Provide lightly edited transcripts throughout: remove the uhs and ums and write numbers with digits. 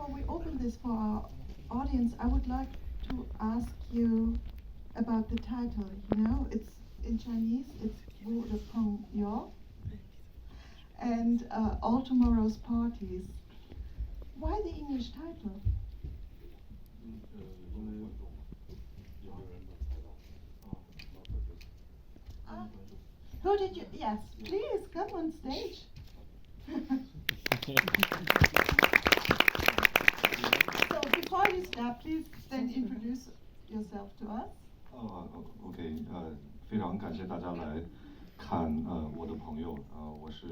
before we open this for our audience, I would like to ask you about the title. You know, it's in Chinese, it's 我的朋友, and all tomorrow's parties. Why the English title? Who did you? Yes, please come on stage. So before you start, please then introduce yourself to us. OK， 非常感谢大家来看我的朋友，我是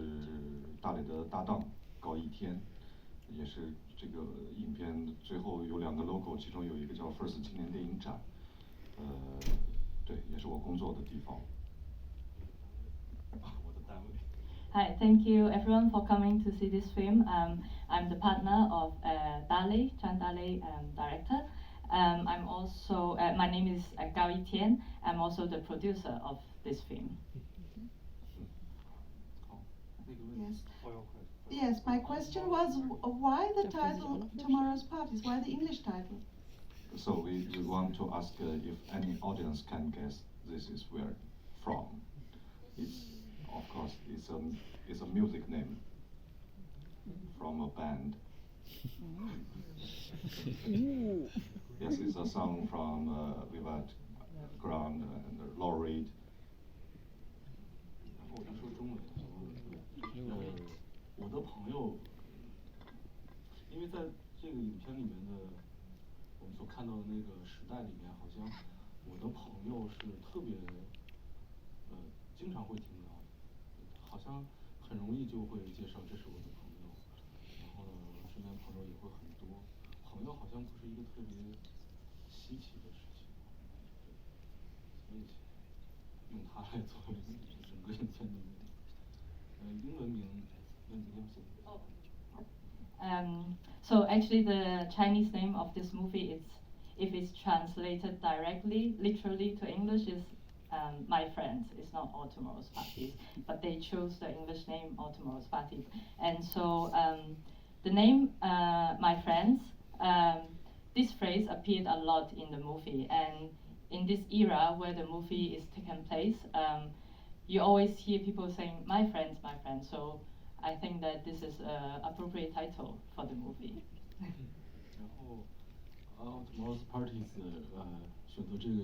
大磊的搭档高一天，也是这个影片最后有2个 logo， 其中有一个叫 First 青年电影展，对，也是我工作的地方。Hi, thank you everyone for coming to see this film. I'm the partner of Dali, Chan Dali, director. I'm also, my name is Gao Yitian. I'm also the producer of this film. Yes. Yes, my question was why the title Tomorrow's Parties? Why the English title? So we want to ask if any audience can guess this is where from. Of course, it's a music name from a band. Yes, it's a song from Vivat Grant and Lou Reed. 然后我就说中文。我的朋友，因为在这个影片里面的我们所看到的那个时代里面，好像我的朋友是特别经常会听到，好像很容易就会介绍这是我的朋友，然后呢，身边朋友也会很多，朋友好像不是一个特别稀奇的事情，所以用它来作为整个影片的名。英文名，那你要写。So actually the Chinese name of this movie is, if it's translated directly, literally to English, is My Friends. It's not All Tomorrow's Parties, but they chose the English name All Tomorrow's Parties. And so the name My Friends, this phrase appeared a lot in the movie, and in this era where the movie is taking place, you always hear people saying my friends, my friends. So I think that this is an appropriate title for the movie. 然后 All Tomorrow's Parties 选择这个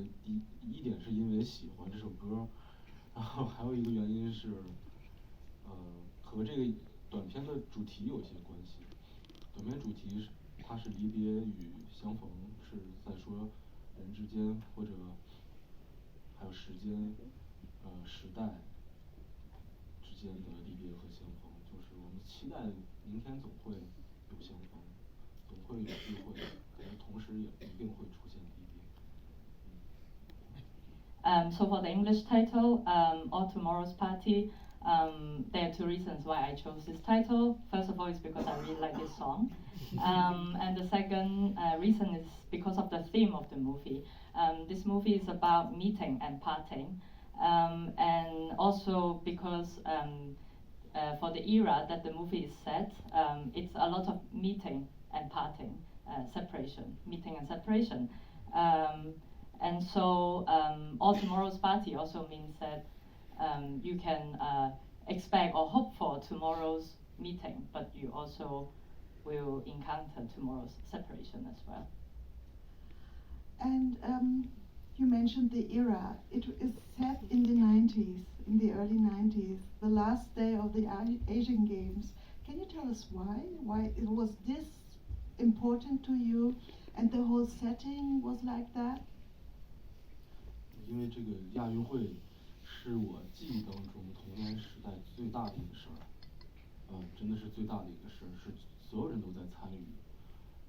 一点是因为喜欢这首歌，然后还有一个原因是和这个短片的主题有些关系。短片主题是它是离别与相逢，是在说人之间或者还有时间时代之间的离别和相逢，就是我们期待明天总会有相逢，总会有机会，可是同时也一定会出现离别。So for the English title, All Tomorrow's Party, there are 2 reasons why I chose this title. First of all, it's because I really like this song. And the second reason is because of the theme of the movie. This movie is about meeting and parting. And also because for the era that the movie is set, it's a lot of meeting and parting, separation, meeting and separation. And so All Tomorrow's Party also means that you can expect or hope for tomorrow's meeting, but you also will encounter tomorrow's separation as well. And you mentioned the era. It is set in the 90s, in the early 90s, the last day of the Asian Games. Can you tell us why? Why it was this important to you and the whole setting was like that? 因为这个亚运会是我记忆当中童年时代最大的一个事儿，真的是最大的一个事儿，是所有人都在参与，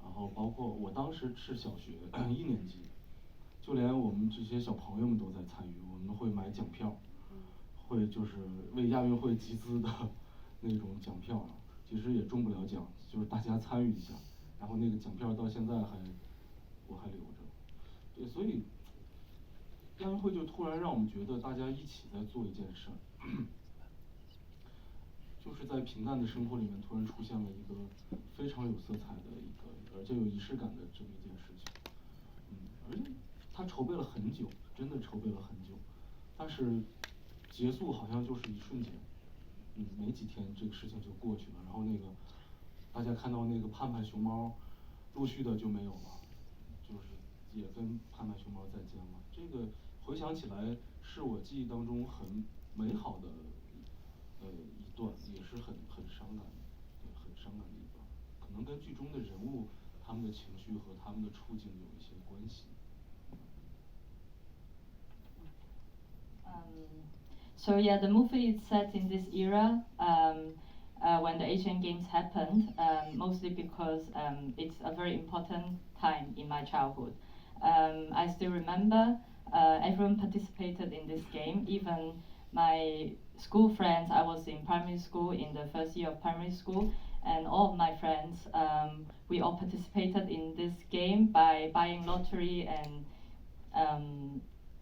然后包括我当时是小学1年级，就连我们这些小朋友们都在参与，我们会买奖票，会就是为亚运会集资的那种奖票，其实也中不了奖，就是大家参与一下，然后那个奖票到现在我还留着，对，所以亚运会就突然让我们觉得大家一起在做一件事儿，就是在平淡的生活里面突然出现了一个非常有色彩的一个，而且有仪式感的这么一件事情。而且他筹备了很久，真的筹备了很久，但是结束好像就是一瞬间，没几天这个事情就过去了。然后那个大家看到那个盼盼熊猫，陆续的就没有了，就是也跟盼盼熊猫再见了。这个回想起来是我记忆当中很美好的一段，也是很伤感的，对，很伤感的一段，可能跟剧中的人物他们的情绪和他们的处境有一些关系。So yeah, the movie is set in this era when the Asian Games happened, mostly because it's a very important time in my childhood. I still remember everyone participated in this game, even my school friends. I was in primary school in the first year of primary school, and all of my friends, we all participated in this game by buying lottery and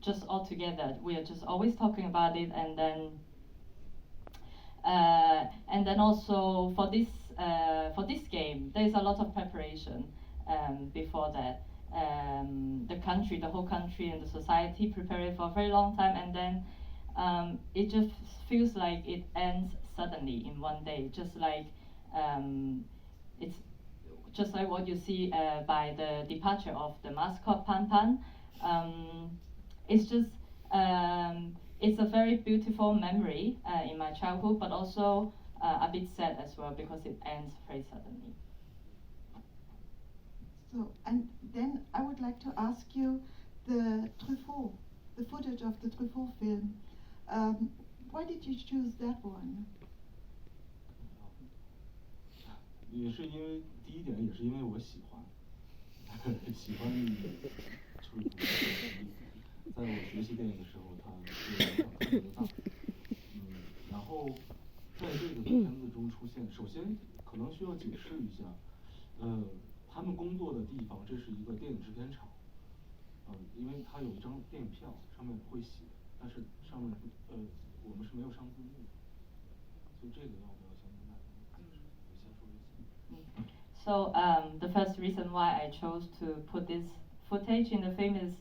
just all together. We are just always talking about it, and then also for this game, there is a lot of preparation before that. The whole country, and the society prepare it for a very long time, and then it just feels like it ends suddenly in one day, just like it's just like what you see by the departure of the mascot Pan Pan. It's just it's a very beautiful memory in my childhood, but also a bit sad as well because it ends very suddenly. So, and then I would like to ask you the Truffaut, the footage of the Truffaut film. Why did you choose that one? 也是因为第一点，也是因为我喜欢，喜欢处理在我学习电影的时候，它对我影响特别的大。然后在这个片子中出现，首先可能需要解释一下，他们工作的地方，这是一个电影制片厂，因为他有一张电影票，上面会写，但是上面我们是没有上字幕的，所以这个要不要先跟大家解释？我先说一下。So the first reason why I chose to put this footage in the film is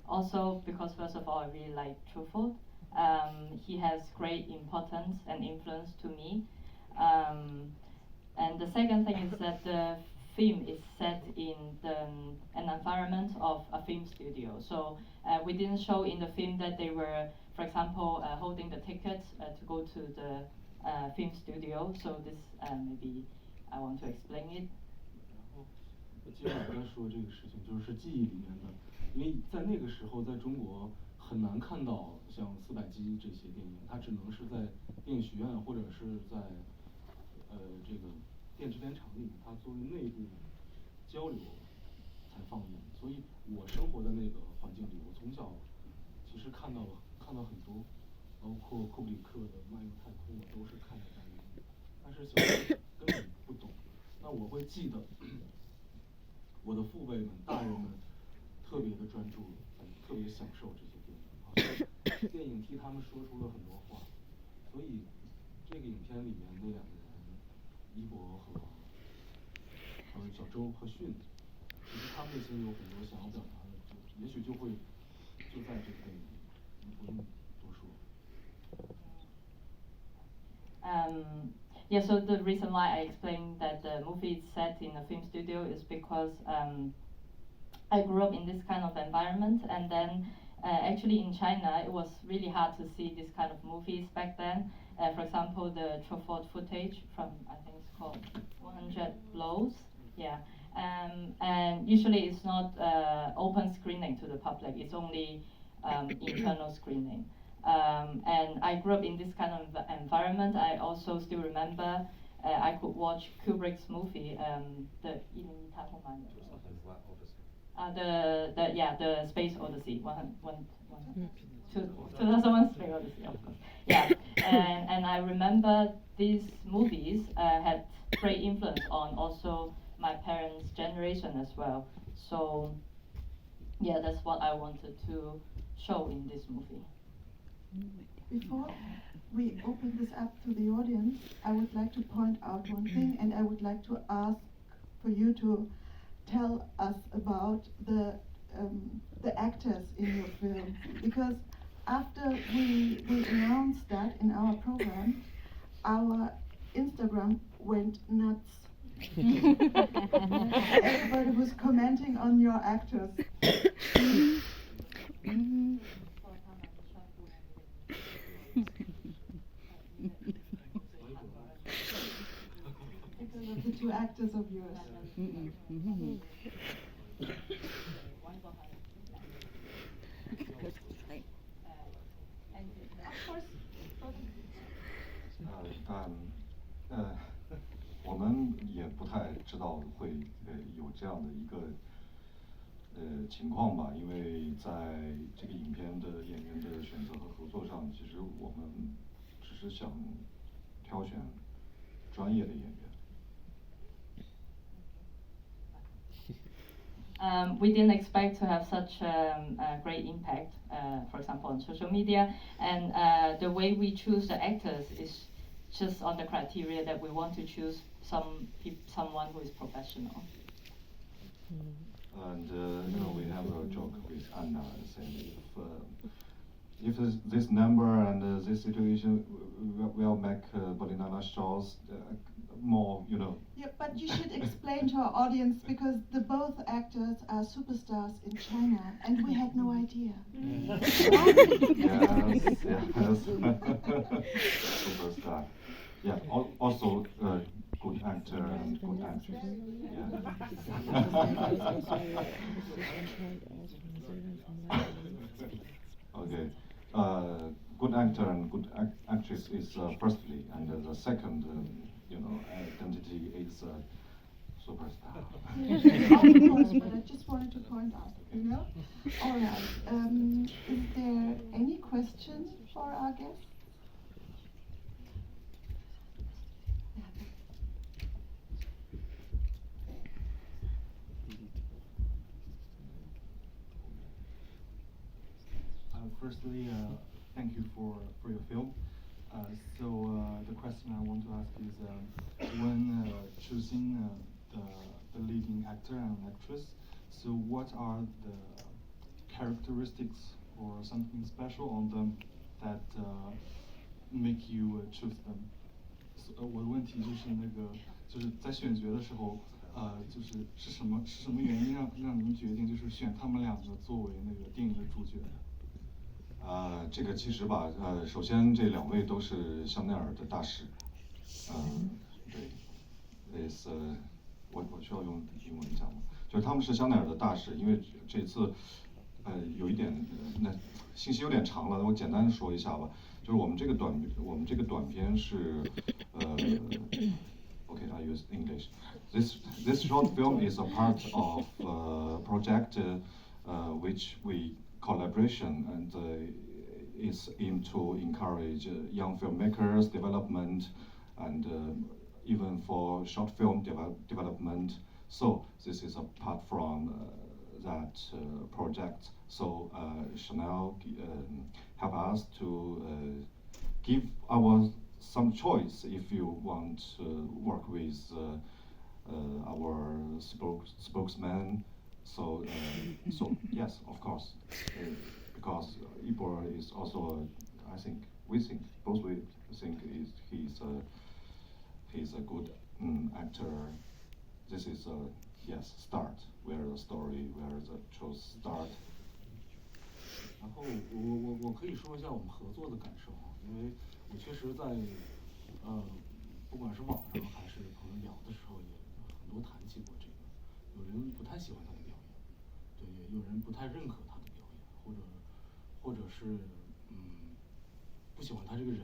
also because first of all I really like Truffaut. He has great importance and influence to me. And the second thing is that the film is set in an environment of a film studio. So we didn't show in the film that they were, for example, holding the tickets to go to the film studio. So this maybe I want to explain it. 接着我再说这个事情，就是记忆里面的，因为在那个时候，在中国很难看到像400集这些电影，它只能是在电影学院或者是在这个电制片厂里面，它作为内部交流才放映。所以我生活的那个环境里，我从小其实看到很多，包括库布里克的《漫游太空》，我都是看着大荧幕，但是小时候根本不懂。那我会记得。我的父辈们、大人们特别的专注，特别享受这些电影，电影替他们说出了很多话。所以，这个影片里面那2个人，一博和小周和迅，其实他们内心有很多想要表达的，也许就在这个电影里，不用多说。Yeah, so the reason why I explained that the movie is set in a film studio is because I grew up in this kind of environment, and then actually in China it was really hard to see this kind of movies back then. For example, the Truffaut footage from, I think it's called 100 Blows, yeah. And usually it's not open screening to the public, it's only internal screening. And I grew up in this kind of environment. I also still remember I could watch Kubrick's movie, the Space Odyssey, 2001 Space Odyssey, of course. Yeah, and I remember these movies had great influence on also my parents' generation as well. So yeah, that's what I wanted to show in this movie. we open this up to the audience, I would like to point out one thing, and I would like to ask for you to tell us about the actors in your film, because after we announced that in our program, our Instagram went nuts. Everybody was commenting on your actors. Because of the two actors of yours. Of course. 我们也不太知道会有这样的一个情况吧，因为在这个影片的演员的选择和合作上，其实我们只是想挑选专业的演员。We didn't expect to have such a great impact, for example, on social media. And the way we choose the actors is just on the criteria that we want to choose someone who is professional. And we have a joke with Anna saying if this number and this situation will make Berlinale shows more, you know. Yeah, but you should explain to our audience, because the both actors are superstars in China, and we had no idea. Yes. Superstar. Yeah, also good actor and good actress. Okay. Good actor and good actress is firstly, and the second, identity is superstar. Of course, but I just wanted to point out, All right. Is there any question for our guest? Firstly, thank you for your film. The question I want to ask is, when choosing the leading actor and actress, so what are the characteristics or something special on them that make you choose them? 我的问题就是在选角的时候，是什么原因让您决定就是选他们两个作为那个电影的主角？这个其实吧，首先这两位都是香奈儿的大使，对我需要用英文讲吗？就是他们是香奈儿的大使，因为这次，有一点，那信息有点长了，我简单说一下吧。就是我们这个短片是，Okay, I use English. This short film is a part of a project which we collaboration and is aimed to encourage young filmmakers development and even for short film development. So this is apart from that project. So Chanel help us to give our some choice if you want to work with our spokesman. So yes, of course, because Ibor is also, we think he's a good actor. This is start where the story, where the truth start. 然后我可以说一下我们合作的感受啊，因为我确实在不管是网上还是朋友聊的时候，也很多谈起过这个。有人不太喜欢他的表演，对，也有人不太认可他的表演，或者是不喜欢他这个人。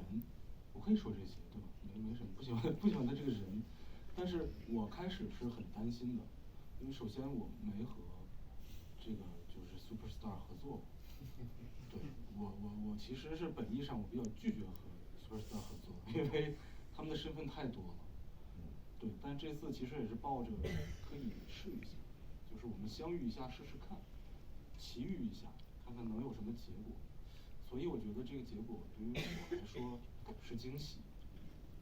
我可以说这些，对吧？没什么，不喜欢他这个人。但是我开始是很担心的，因为首先我没和这个就是 superstar 合作。对，我其实是本意上我比较拒绝和 superstar 合作，因为他们的身份太多了。对，但这次其实也是抱着可以试一下，就是我们相遇一下试试看，奇遇一下，看看能有什么结果。所以我觉得这个结果对于我来说，是惊喜，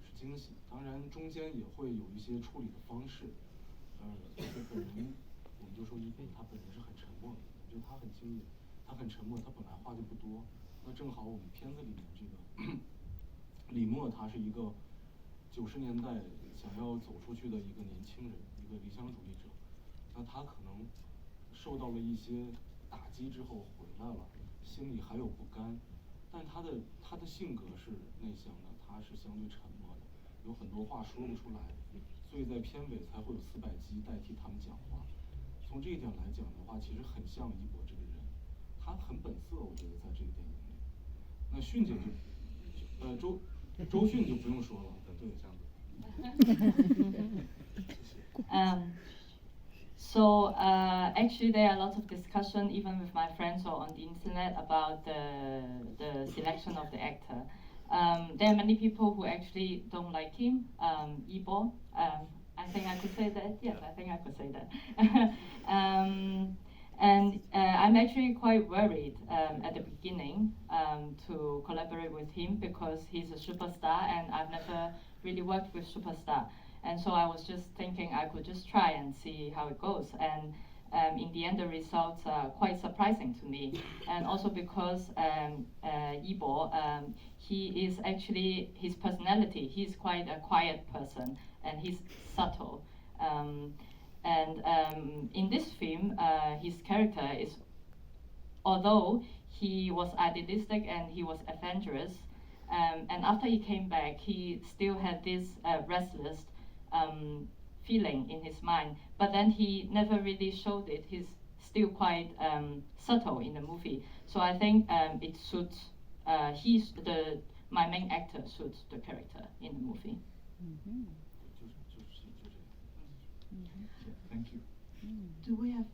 是惊喜。当然中间也会有一些处理的方式，本人我们就说一菲，他本人是很沉默的，我觉得他很经典，他很沉默，他本来话就不多。那正好我们片子里面这个李默，他是一个90年代想要走出去的一个年轻人，一个理想主义者。那他可能受到了一些打击之后回来了，心里还有不甘，但他的性格是内向的，他是相对沉默的，有很多话说不出来，所以在片尾才会有400击代替他们讲话。从这一点来讲的话，其实很像一博这个人，他很本色，我觉得在这个电影里。那迅姐就，周迅就不用说了，对，这样子。So actually there are lots of discussion even with my friends or on the internet about the selection of the actor. There are many people who actually don't like him, Ibo. I think I could say that. Yes, I think I could say that. And I'm actually quite worried at the beginning to collaborate with him because he's a superstar and I've never really worked with superstar. And so I was just thinking I could just try and see how it goes. And in the end, the results are quite surprising to me. And also because Ibo, he is actually, his personality, he's quite a quiet person and he's subtle. In this film, his character is, although he was idealistic and he was adventurous, and after he came back, he still had this restless feeling in his mind, but then he never really showed it. He's still quite subtle in the movie. So I think it suits, my main actor suits the character in the movie. Thank you. Do we have?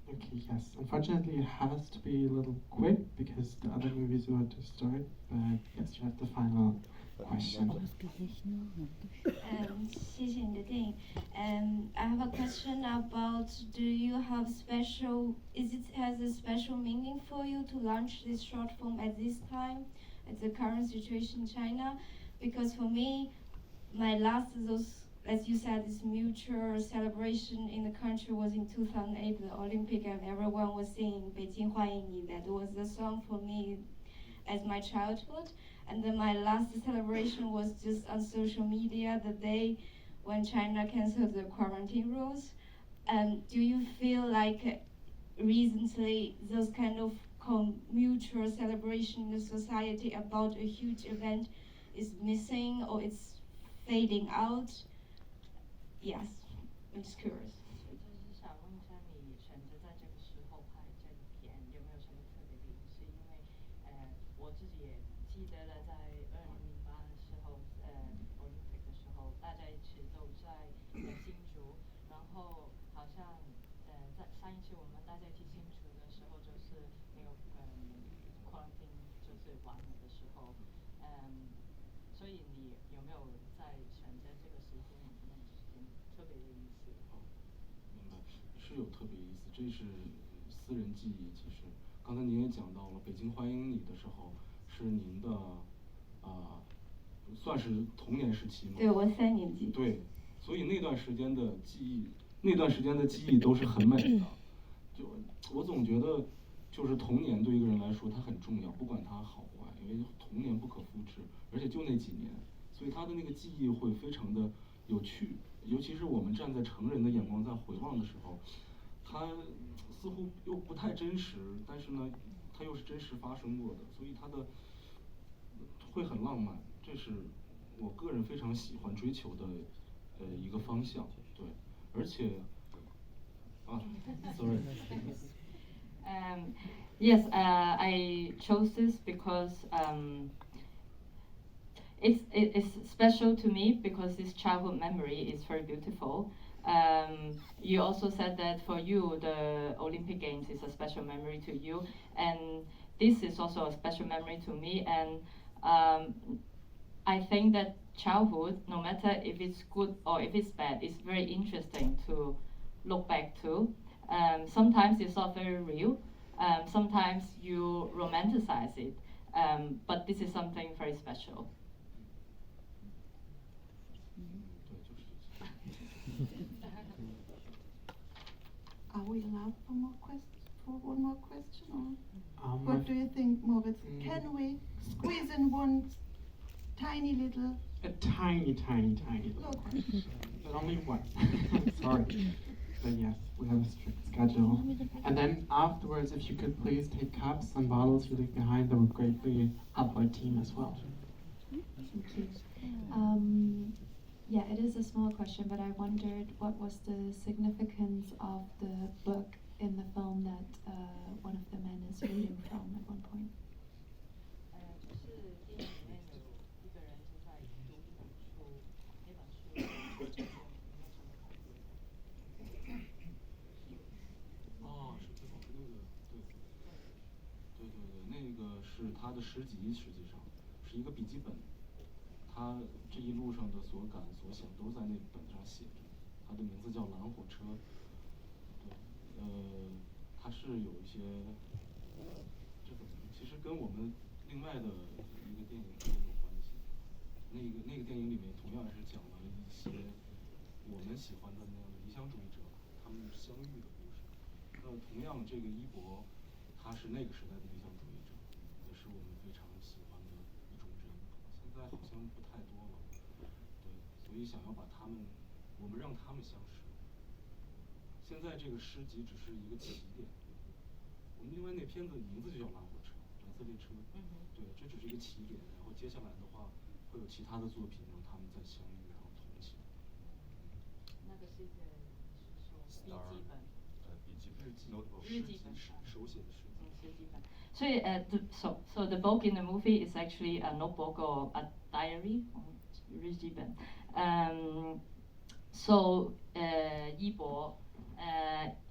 Okay, yes. Unfortunately, it has to be a little quick because the other movies want to start. But yes, you have the final question. 谢谢你的电影。I have a question about: Do you have special? Has a special meaning for you to launch this short film at this time, at the current situation in China? Because for me, my last as you said, this mutual celebration in the country was in 2008, the Olympic, and everyone was singing 北京欢迎你. That was the song for me as my childhood. And then my last celebration was just on social media the day when China canceled the quarantine rules. Do you feel like recently those kind of mutual celebration in the society about a huge event is missing or it's fading out? Yes, I'm just curious. 就是想问一下，你选择在这个时候拍这个片，有没有什么特别的意思？因为我自己也记得了，在2008的时候，Olympic 的时候，大家一起都在新竹，然后好像在上一次我们大家一起新竹的时候，就是那个quarantine 就是完了的时候，所以你有没有在选择这个时间？特别的意思。明白，是有特别意思，这是私人记忆。其实刚才您也讲到了，北京欢迎你的时候是您的算是童年时期吗？对，我3年级。对，所以那段时间的记忆都是很美的。就我总觉得，就是童年对一个人来说它很重要，不管它好坏，因为童年不可复制，而且就那几年，所以他的那个记忆会非常的有趣。尤其是我们站在成人的眼光在回望的时候，它似乎又不太真实，但是呢，它又是真实发生过的，所以它的会很浪漫。这是我个人非常喜欢追求的一个方向。对，而且sorry. Yes, I chose this because it's special to me because this childhood memory is very beautiful. You also said that for you the Olympic Games is a special memory to you, and this is also a special memory to me. And I think that childhood, no matter if it's good or if it's bad, is very interesting to look back to. Sometimes it's not very real. Sometimes you romanticize it. But this is something very special. 对，就是这些。 Are we allowed for one more question? Or What- what do you think, Moritz? Can we squeeze in one tiny little? A tiny, tiny, tiny little Look. question, but only one. Sorry. But yes, we have a strict schedule. And then afterwards, if you could please take cups and bottles you leave behind, that would greatly help our team as well. Thank you. Yeah, it is a small question, but I wondered what was the significance of the book in the film that one of the men is reading from at one point. 就是电影里面有一个人正在读一本书，那本书里面有什么感觉？哦，是最后那个，对，那个是他的诗集，实际上是一个笔记本。他这一路上的所感所想都在那本上写着。他的名字叫《蓝火车》。对，它是有一些，这怎么说？其实跟我们另外的一个电影也有关系。那个电影里面同样是讲了一些我们喜欢的那样的理想主义者，他们相遇的故事。那同样，这个伊博，他是那个时代的理想主义者，也是我们非常喜欢的一种人。现在好像不太多了，对，所以想要把他们，我们让他们相识。现在这个诗集只是一个起点，我们另外那片子名字就叫《蓝火车》，蓝色列车。对，这只是一个起点，然后接下来的话会有其他的作品让他们再相遇，然后同行。那个是一个是说笔记本，日记本，手写的诗集。所以so the book in the movie is actually a notebook or a diary, or 日记本. So Yibo,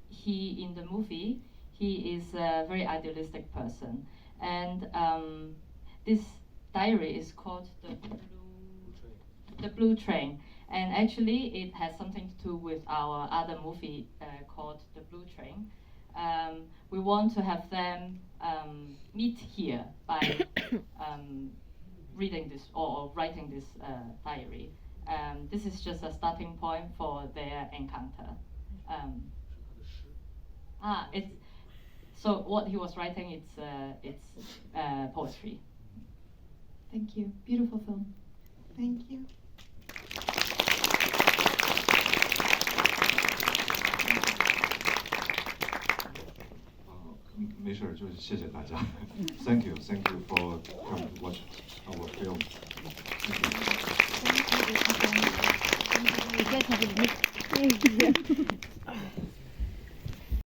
he in the movie he is a very idealistic person, and this diary is called the Blue Train, and actually it has something to do with our other movie called The Blue Train. We want to have them meet here by reading this or writing this diary. This is just a starting point for their encounter. It's so what he was writing. It's poetry. Thank you. Beautiful film. Thank you. 没事，就是谢谢大家。Thank you for coming to watch our film. Thank you.